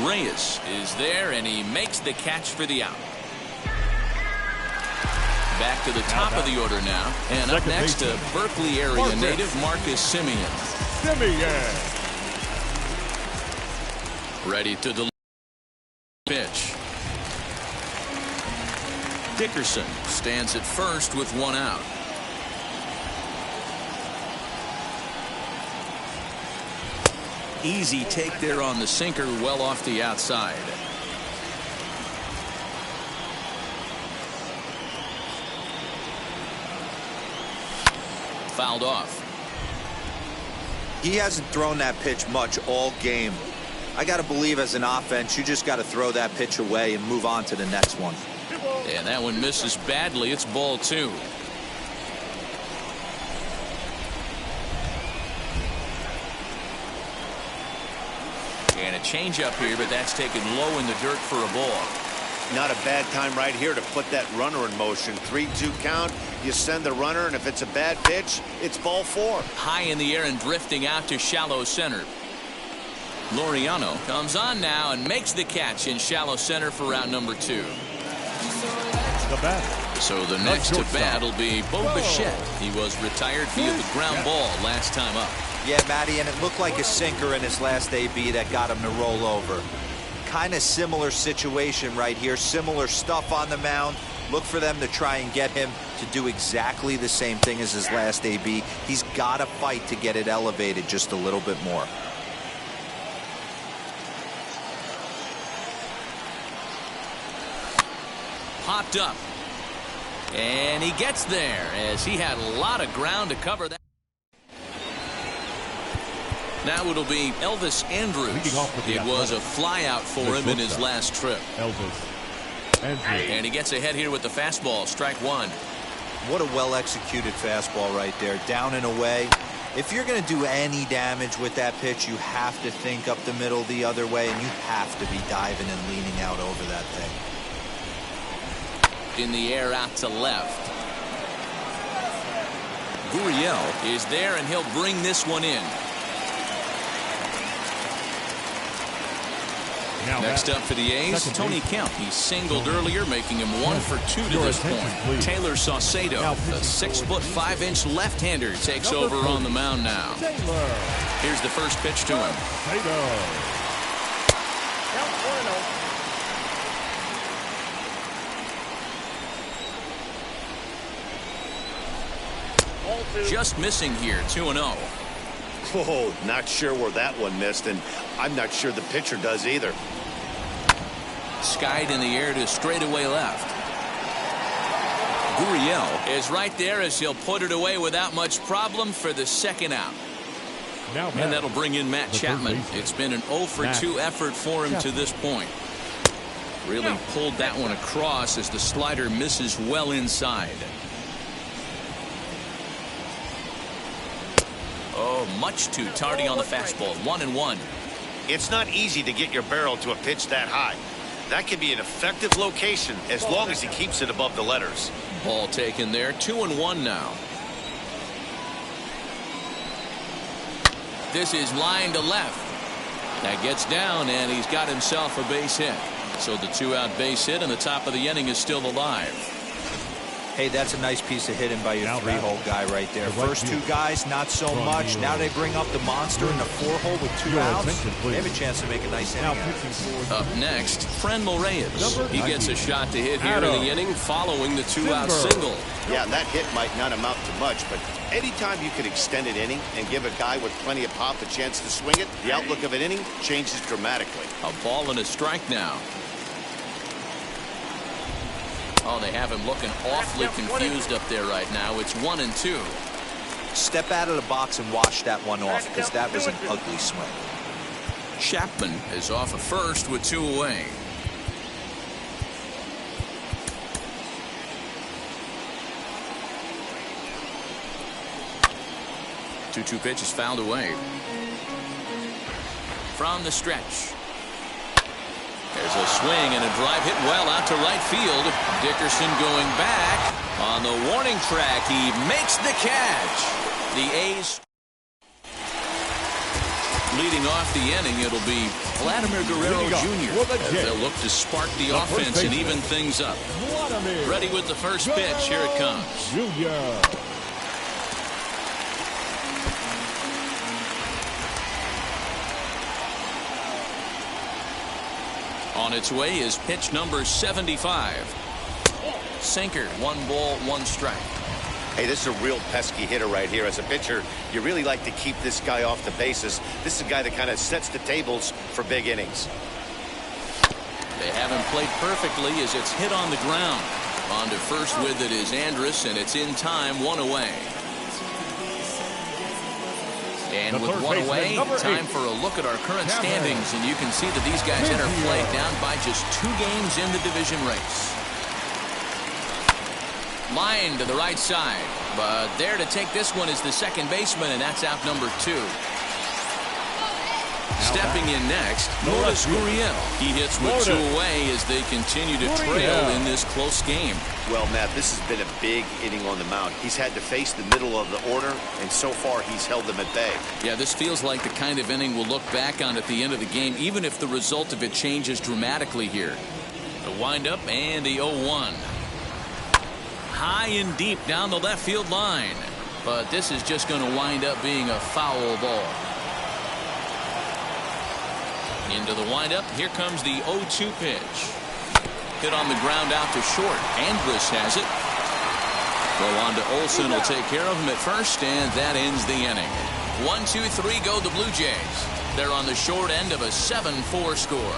Reyes is there, and he makes the catch for the out. Back to the top of the order now, and up next to Berkeley area native Marcus Simeon. Ready to deliver pitch. Dickerson stands at first with 1 out. Easy take there on the sinker, well off the outside. Fouled off. He hasn't thrown that pitch much all game. I got to believe as an offense, you just got to throw that pitch away and move on to the next one. And that one misses badly. It's ball 2. And a changeup here, but that's taken low in the dirt for a ball. Not a bad time right here to put that runner in motion. 3-2 count. You send the runner, and if it's a bad pitch, it's ball 4. High in the air and drifting out to shallow center. Laureano comes on now and makes the catch in shallow center for round number 2. So the next to bat will be Bo Bichette. He was retired via the ground ball last time up. Yeah, Matty, and it looked like a sinker in his last AB that got him to roll over. Kind of similar situation right here. Similar stuff on the mound. Look for them to try and get him to do exactly the same thing as his last AB. He's got to fight to get it elevated just a little bit more. Popped up. And he gets there as he had a lot of ground to cover that. Now it'll be Elvis Andrews. It was a flyout for him in his last trip. Elvis Andrews. And he gets ahead here with the fastball. Strike one. What a well-executed fastball right there. Down and away. If you're going to do any damage with that pitch, you have to think up the middle the other way, and you have to be diving and leaning out over that thing. In the air out to left. Gurriel is there, and he'll bring this one in. Next up for the A's, Tony Kemp. He singled earlier, making him 1 for 2 to this point. Taylor Saucedo, the 6'5" left-hander, takes over on the mound now. Here's the first pitch to him. Just missing here, 2-0. Oh, not sure where that one missed, and I'm not sure the pitcher does either. Skied in the air to straightaway left. Gurriel is right there as he'll put it away without much problem for the second out. And that'll bring in Matt Chapman. It's been an 0 for 2 effort for him to this point. Really pulled that one across as the slider misses well inside. Oh, much too tardy on the fastball. 1-1. It's not easy to get your barrel to a pitch that high. That can be an effective location as long as he keeps it above the letters. Ball taken there. 2-1 now. This is line to left. That gets down, and he's got himself a base hit. So the 2-out base hit, and the top of the inning is still alive. Hey, that's a nice piece of hitting by your 3-hole guy right there. First 2 guys, not so much. Now they bring up the monster in the 4-hole with 2 outs. They have a chance to make a nice inning. Up next, Franmil Reyes. He gets a shot to hit here in the inning following the 2-out single. Yeah, that hit might not amount to much, but anytime you can extend an inning and give a guy with plenty of pop a chance to swing it, the outlook of an inning changes dramatically. A ball and a strike now. Oh, they have him looking awfully confused up there right now. It's 1-2. Step out of the box and wash that one off, because that was an ugly swing. Chapman is off at first with 2 away. Two pitch is fouled away. From the stretch. There's a swing and a drive hit well out to right field. Dickerson going back. On the warning track, he makes the catch. The A's leading off the inning. It'll be Vladimir Guerrero Jr. as they'll look to spark the offense and even things up. Ready with the first pitch. Here it comes. Junior. On its way is pitch number 75. Sinker, 1 ball, 1 strike. Hey, this is a real pesky hitter right here. As a pitcher, you really like to keep this guy off the bases. This is a guy that kind of sets the tables for big innings. They haven't played perfectly as it's hit on the ground. On to first with it is Andrus, and it's in time, 1 away. And with 1 away, time for a look at our current standings, and you can see that these guys enter play down by just 2 games in the division race. Line to the right side, but there to take this one is the second baseman, and that's out number 2. Stepping in next, Lourdes Gurriel. He hits with 2 away as they continue to trail in this close game. Well, Matt, this has been a big inning on the mound. He's had to face the middle of the order, and so far he's held them at bay. Yeah, this feels like the kind of inning we'll look back on at the end of the game, even if the result of it changes dramatically here. The windup and the 0-1. High and deep down the left field line. But this is just going to wind up being a foul ball. Into the windup. Here comes the 0-2 pitch. Hit on the ground out to short. Andrus has it. Go on to Olsen. Will take care of him at first, and that ends the inning. 1-2-3 go the Blue Jays. They're on the short end of a 7-4 score.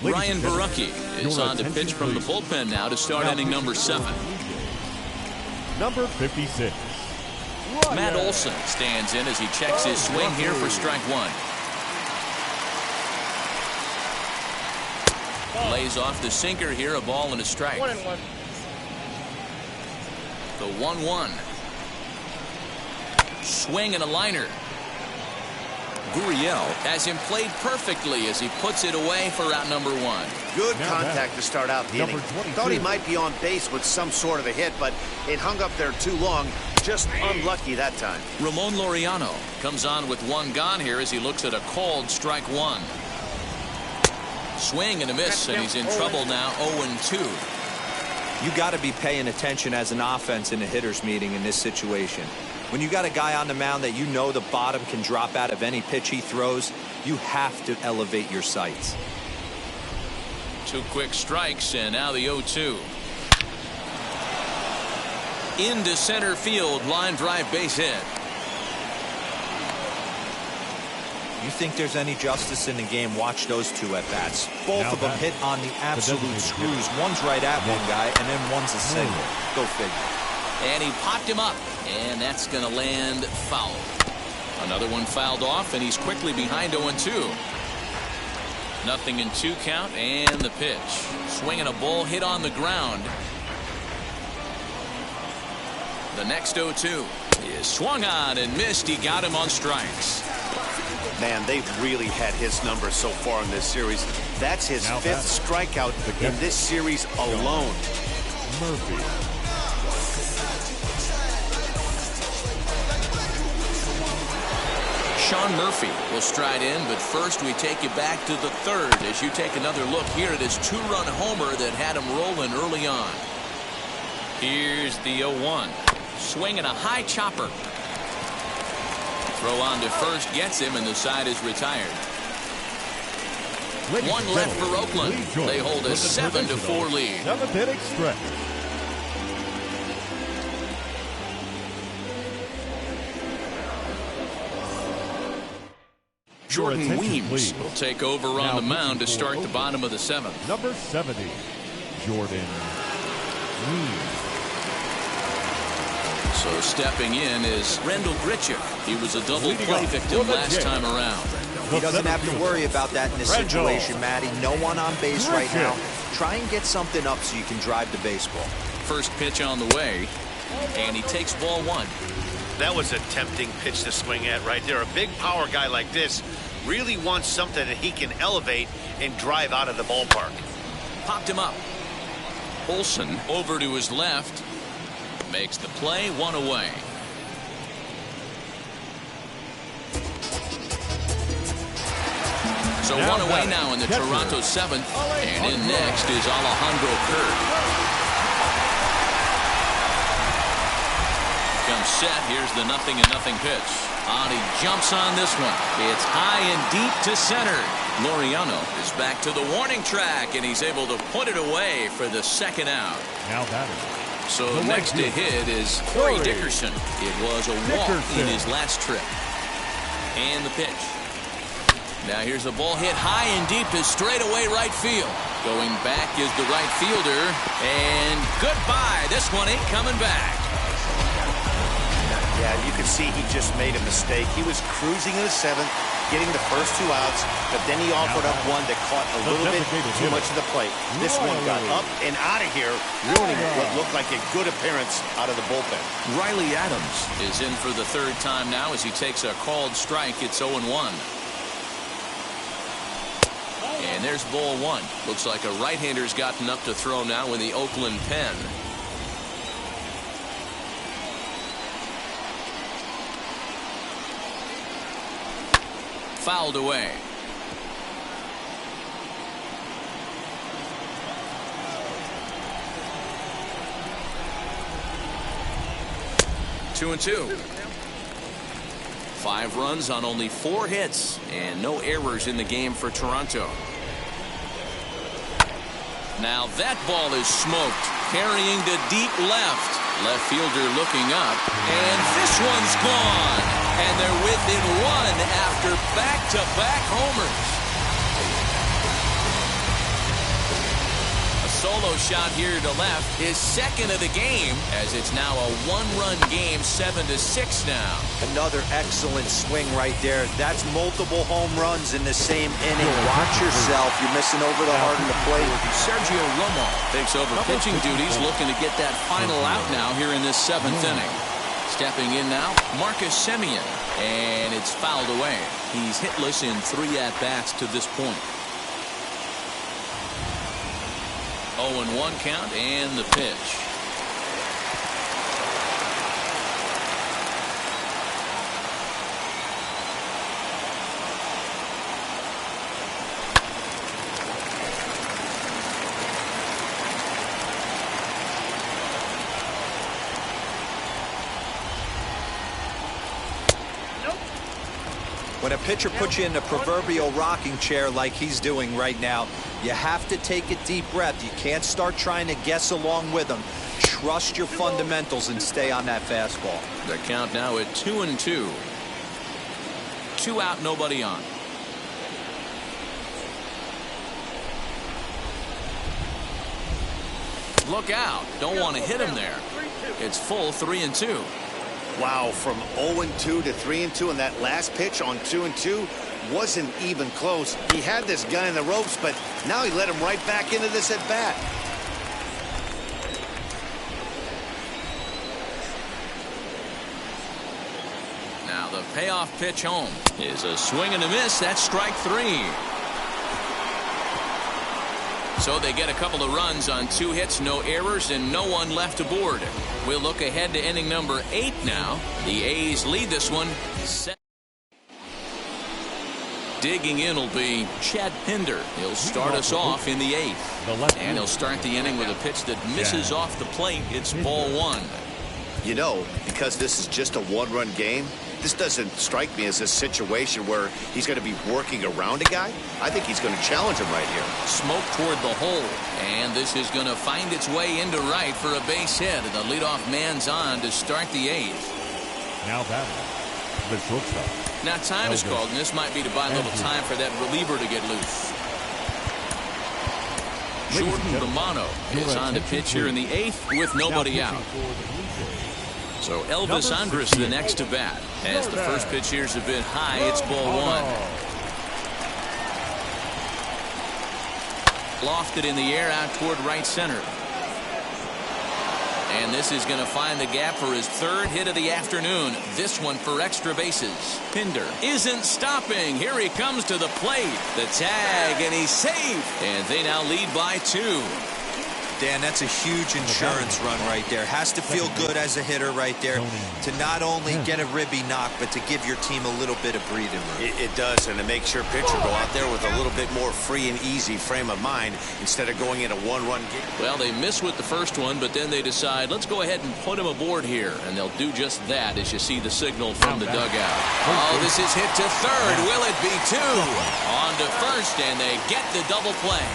Ryan Barucki is on to pitch from the bullpen now to start inning number 7. Number 56. Matt Olson stands in as he checks his swing here for strike 1. Lays off the sinker here, a ball and a strike. 1-1. The 1-1. Swing and a liner. Gurriel has him played perfectly as he puts it away for out number 1. Good contact to start out the inning. Thought he might be on base with some sort of a hit, but it hung up there too long. Just unlucky that time. Ramon Laureano comes on with 1 gone here as he looks at a called strike 1. Swing and a miss, and he's in trouble now, 0-2. You got to be paying attention as an offense in a hitter's meeting in this situation. When you got a guy on the mound that you know the bottom can drop out of any pitch he throws, you have to elevate your sights. 2 quick strikes, and now the 0-2. Into center field, line drive base hit. You think there's any justice in the game, watch those 2 at-bats. Both of them hit on the absolute screws. One's right at one guy, and then one's a single. Go figure. And he popped him up, and that's going to land foul. Another one fouled off, and he's quickly behind 0-2. 0-2 count, and the pitch. Swinging a ball hit on the ground. The next 0-2 is swung on and missed. He got him on strikes. Man, they've really had his number so far in this series. That's his 5th strikeout in this series alone. Murphy. Sean Murphy will stride in, but first we take you back to the 3rd as you take another look here at his 2-run homer that had him rolling early on. Here's the 0-1. Swinging a high chopper. Throw on to first gets him, and the side is retired. 1 left for Oakland. They hold a 7-4 lead. 7th inning stretch. Jordan Weems will take over on the mound to start the bottom of the 7th. Number 70, Jordan Weems. So stepping in is Rendell Grichuk. He was a double play victim last time around. He doesn't have to worry about that in this situation, Matty. No one on base right now. Try and get something up so you can drive the baseball. First pitch on the way, and he takes ball 1. That was a tempting pitch to swing at right there. A big power guy like this really wants something that he can elevate and drive out of the ballpark. Popped him up. Olson over to his left. Makes the play, 1 away. So 1 away now in the Toronto 7th. And in next is Alejandro Kirk. Comes set. Here's the 0-0 pitch. He jumps on this one. It's high and deep to center. Laureano is back to the warning track, and he's able to put it away for the 2nd out. Now batting. So next to hit is Corey Dickerson. It was a walk in his last trip. And the pitch. Now here's a ball hit high and deep to straightaway right field. Going back is the right fielder. And goodbye. This one ain't coming back. Yeah, you can see he just made a mistake. He was cruising in the 7th, getting the first 2 outs, but then he offered up one that caught a little bit too much of the plate. This one got up and out of here, ruining what looked like a good appearance out of the bullpen. Riley Adams is in for the 3rd time now as he takes a called strike. It's 0-1. And there's ball 1. Looks like a right-hander's gotten up to throw now in the Oakland pen. Fouled away. Two and 2. 5 runs on only 4 hits and no errors in the game for Toronto. Now that ball is smoked, carrying to deep left. Left fielder looking up, and this one's gone. And they're within 1 after back-to-back homers. solo shot here to left, his second of the game, as it's now a one-run game, 7-6 now. Another excellent swing right there. That's multiple home runs in the same inning. Watch yourself. You're missing over the heart of the plate. Sergio Romo takes over pitching duties, looking to get that final out now here in this seventh inning. Stepping in now, Marcus Semien, and it's fouled away. He's hitless in 3 at-bats to this point. 0-1 count and the pitch. When a pitcher puts you in the proverbial rocking chair like he's doing right now, you have to take a deep breath. You can't start trying to guess along with him. Trust your fundamentals and stay on that fastball. The count now at 2-2. 2 out, nobody on. Look out. Don't want to hit him there. It's full 3-2. Wow, from 0-2 to 3-2, and that last pitch on 2-2 wasn't even close. He had this guy in the ropes, but now he let him right back into this at bat. Now the payoff pitch home is a swing and a miss. That's strike 3. So they get a couple of runs on 2 hits, no errors, and no one left aboard. We'll look ahead to inning number 8 now. The A's lead this one. Digging in will be Chad Pinder. He'll start us off in the 8th. And he'll start the inning with a pitch that misses off the plate. It's ball 1. You know, because this is just a one-run game, this doesn't strike me as a situation where he's going to be working around a guy. I think he's going to challenge him right here. Smoke toward the hole. And this is going to find its way into right for a base hit. And the leadoff man's on to start the 8th. Now batting, the shortstop. Now time is called, and this might be to buy a little time for that reliever to get loose. Jordan Romano is on to pitch here in the 8th with nobody out. So Elvis Andrus the next to bat. As the first pitch here's a bit high, it's ball 1. Lofted in the air out toward right center. And this is going to find the gap for his 3rd hit of the afternoon. This one for extra bases. Pinder isn't stopping. Here he comes to the plate. The tag, and he's safe. And they now lead by 2. Dan, that's a huge insurance run right there. Has to feel good as a hitter right there to not only get a ribby knock, but to give your team a little bit of breathing room. It does, and it makes your pitcher go out there with a little bit more free and easy frame of mind instead of going in a one-run game. Well, they miss with the first one, but then they decide, let's go ahead and put him aboard here. And they'll do just that as you see the signal from the dugout. Oh, this is hit to 3rd. Will it be 2? On to 1st, and they get the double play.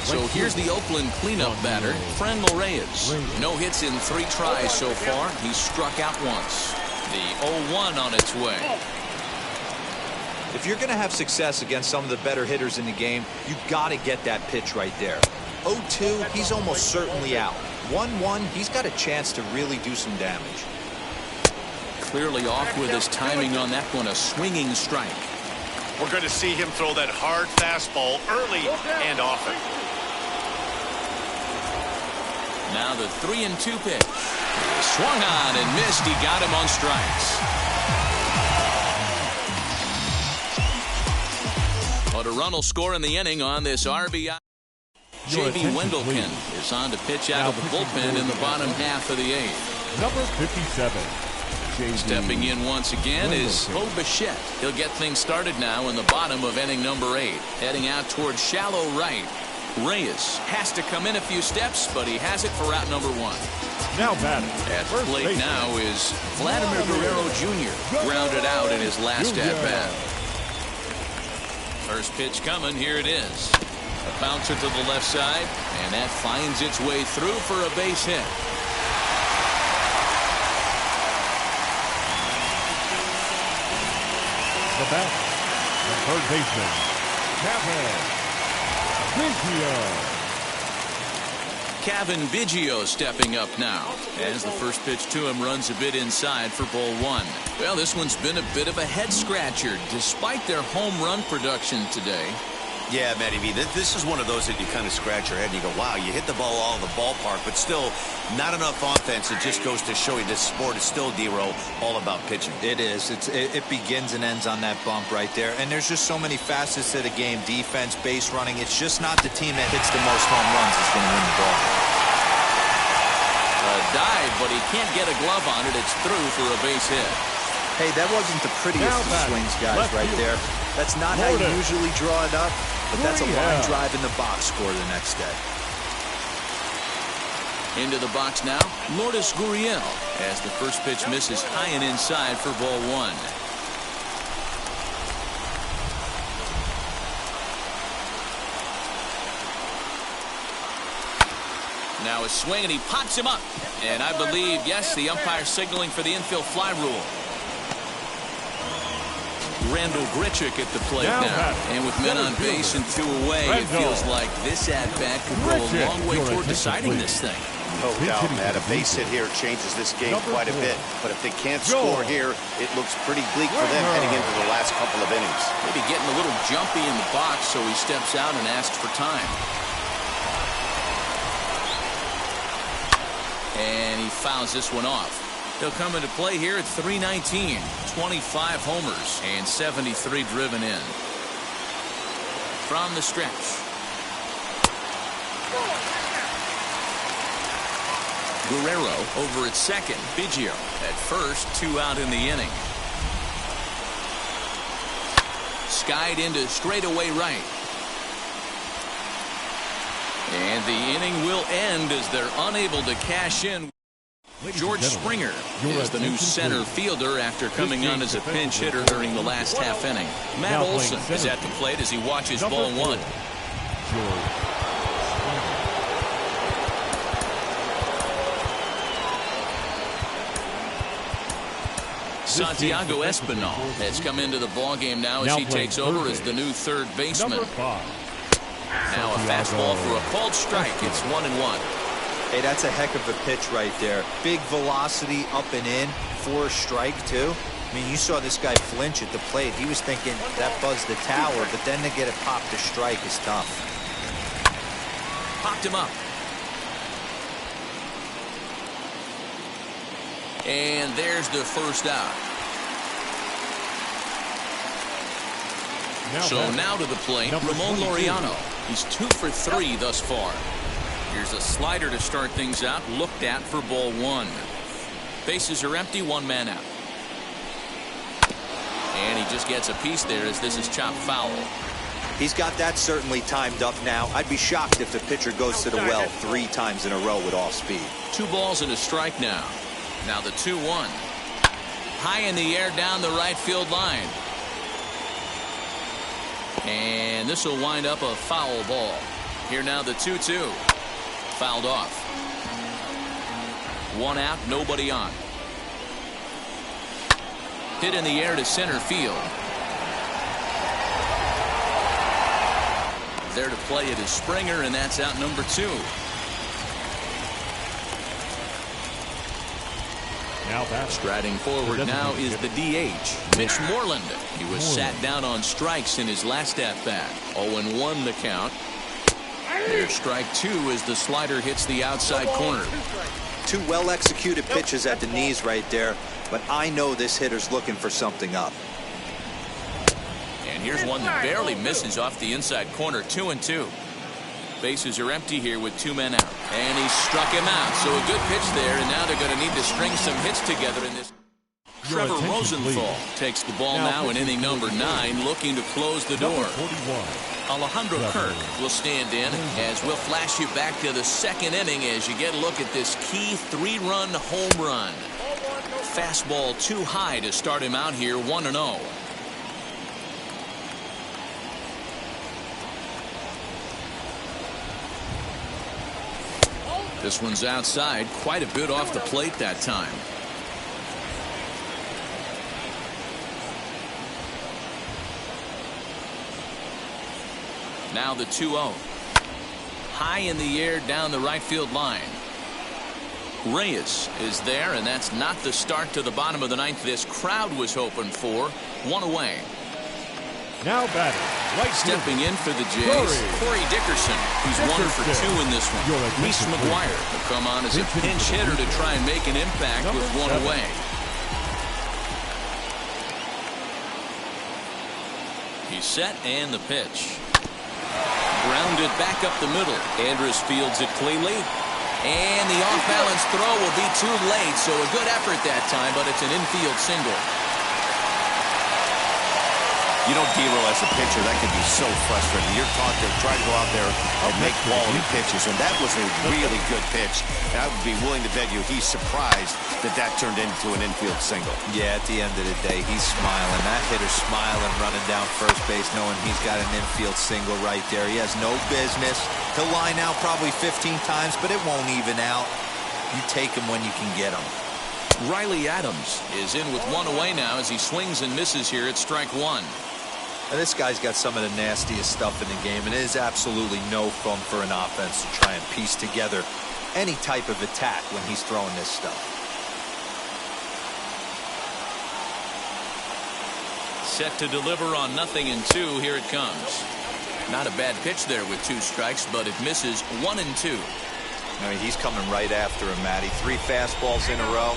So here's the Oakland cleanup batter, Franmil Reyes. No hits in 3 tries so far. He's struck out once. The 0-1 on its way. If you're going to have success against some of the better hitters in the game, you got to get that pitch right there. 0-2, he's almost certainly out. 1-1, he's got a chance to really do some damage. Clearly off with his timing on that one, a swinging strike. We're going to see him throw that hard fastball early and often. Now the 3-2 pitch. Swung on and missed. He got him on strikes. But a run will score in the inning on this RBI. J.B. Wendelken is on to pitch out of the bullpen in the bottom half of the 8th. Number 57. Stepping in once again is Bo Bichette. He'll get things started now in the bottom of inning number 8. Heading out towards shallow right. Reyes has to come in a few steps, but he has it for out number 1. Now batting. At the plate now is Vladimir Guerrero Jr. Grounded out in his last at-bat. First pitch coming. Here it is. A bouncer to the left side, and that finds its way through for a base hit. The bat, the third baseman, Kevin Biggio stepping up now as the first pitch to him runs a bit inside for ball one. Well, this one's been a bit of a head scratcher despite their home run production today. Yeah, Matty V, this is one of those that you kind of scratch your head and you go, wow, you hit the ball all in the ballpark, but still not enough offense. It just goes to show you this sport is still, D-Row, all about pitching. It is. It begins and ends on that bump right there. And there's just so many facets to the game. Defense, base running. It's just not the team that hits the most home runs is going to win the ball. A dive, but he can't get a glove on it. It's through for a base hit. Hey, that wasn't the prettiest of swings, guys, right there. That's not how you usually draw it up, but that's a line drive in the box score the next day. Into the box now, Lourdes Gurriel, as the first pitch misses high and inside for ball one. Now a swing, and he pops him up. And I believe, yes, the umpire signaling for the infield fly rule. Randall Grichuk at the plate now. And with men on base and two away, it feels like this at-bat could go a long way toward deciding this thing. No doubt, Matt. A base hit here changes this game quite a bit. But if they can't score here, it looks pretty bleak for them heading into the last couple of innings. Maybe getting a little jumpy in the box, so he steps out and asks for time. And he fouls this one off. He'll come into play here at 319, 25 homers and 73 driven in. From the stretch. Guerrero over at second. Biggio at first, 2 out in the inning. Skied into straightaway right. And the inning will end as they're unable to cash in. George Springer is the new center fielder after coming on as a pinch hitter during the last half inning. Matt Olson is at the plate as he watches ball one. Santiago Espinal has come into the ballgame now as he takes over as the new third baseman. Now a fastball for a called strike. It's 1-1. Hey, that's a heck of a pitch right there. Big velocity up and in for a strike, too. I mean, you saw this guy flinch at the plate. He was thinking that buzzed the tower, but then to get it popped to strike is tough. Popped him up. And there's the first out. Now to the plate, Ramon Laureano. He's 2 for 3 thus far. Here's a slider to start things out, looked at for ball one. Bases are empty, 1 man out. And he just gets a piece there as this is chopped foul. He's got that certainly timed up now. I'd be shocked if the pitcher goes to the well 3 times in a row with all speed. 2 balls and a strike now. Now the 2-1. High in the air down the right field line. And this will wind up a foul ball. Here now the 2-2. Fouled off. 1 out, nobody on. Hit in the air to center field. There to play it is Springer, and that's out number 2. Striding forward now is the DH, Mitch Moreland. He was sat down on strikes in his last at-bat. 0-1 the count. There's strike 2 as the slider hits the outside corner. 2 well-executed pitches at the knees right there, but I know this hitter's looking for something up. And here's one that barely misses off the inside corner, 2-2. Bases are empty here with 2 men out. And he struck him out. So a good pitch there, and now they're going to need to string some hits together in this. Trevor Rosenthal takes the ball now in inning number 9, looking to close the door. Alejandro Kirk will stand in as we'll flash you back to the 2nd inning as you get a look at this key 3-run home run. Fastball too high to start him out here, 1-0. This one's outside, quite a bit off the plate that time. Now the 2-0. High in the air down the right field line. Reyes is there, and that's not the start to the bottom of the ninth this crowd was hoping for. One away. Now batting, right stepping in for the Jays, Corey Dickerson, who's 1 for 2 in this one. Reese McGuire will come on as a pinch hitter to try and make an impact with 1 away. He's set, and the pitch. Grounded back up the middle. Andrus fields it cleanly. And the off-balance throw will be too late, so a good effort that time, but it's an infield single. You know, D-Roll, as a pitcher, that can be so frustrating. You're trying to go out there and make quality pitches, and that was a really good pitch. And I would be willing to bet you he's surprised that that turned into an infield single. Yeah, at the end of the day, he's smiling. That hitter's smiling, running down first base, knowing he's got an infield single right there. He has no business. He'll line out probably 15 times, but it won't even out. You take him when you can get him. Riley Adams is in with 1 away now as he swings and misses here at strike 1. Now, this guy's got some of the nastiest stuff in the game, and it is absolutely no fun for an offense to try and piece together any type of attack when he's throwing this stuff. Set to deliver on 0-2. Here it comes. Not a bad pitch there with 2 strikes, but it misses 1-2. I mean, he's coming right after him, Matty. 3 fastballs in a row.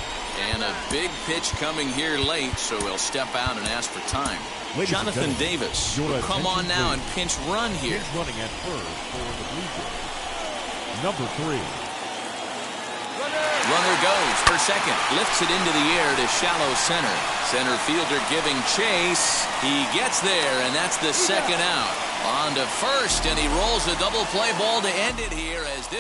And a big pitch coming here late, so he'll step out and ask for time. Jonathan Davis will come on now and pinch run here. Pinch running at first for the Blue Jays. Number 3. Runner goes for second. Lifts it into the air to shallow center. Center fielder giving chase. He gets there, and that's the second out. On to first, and he rolls a double play ball to end it here as this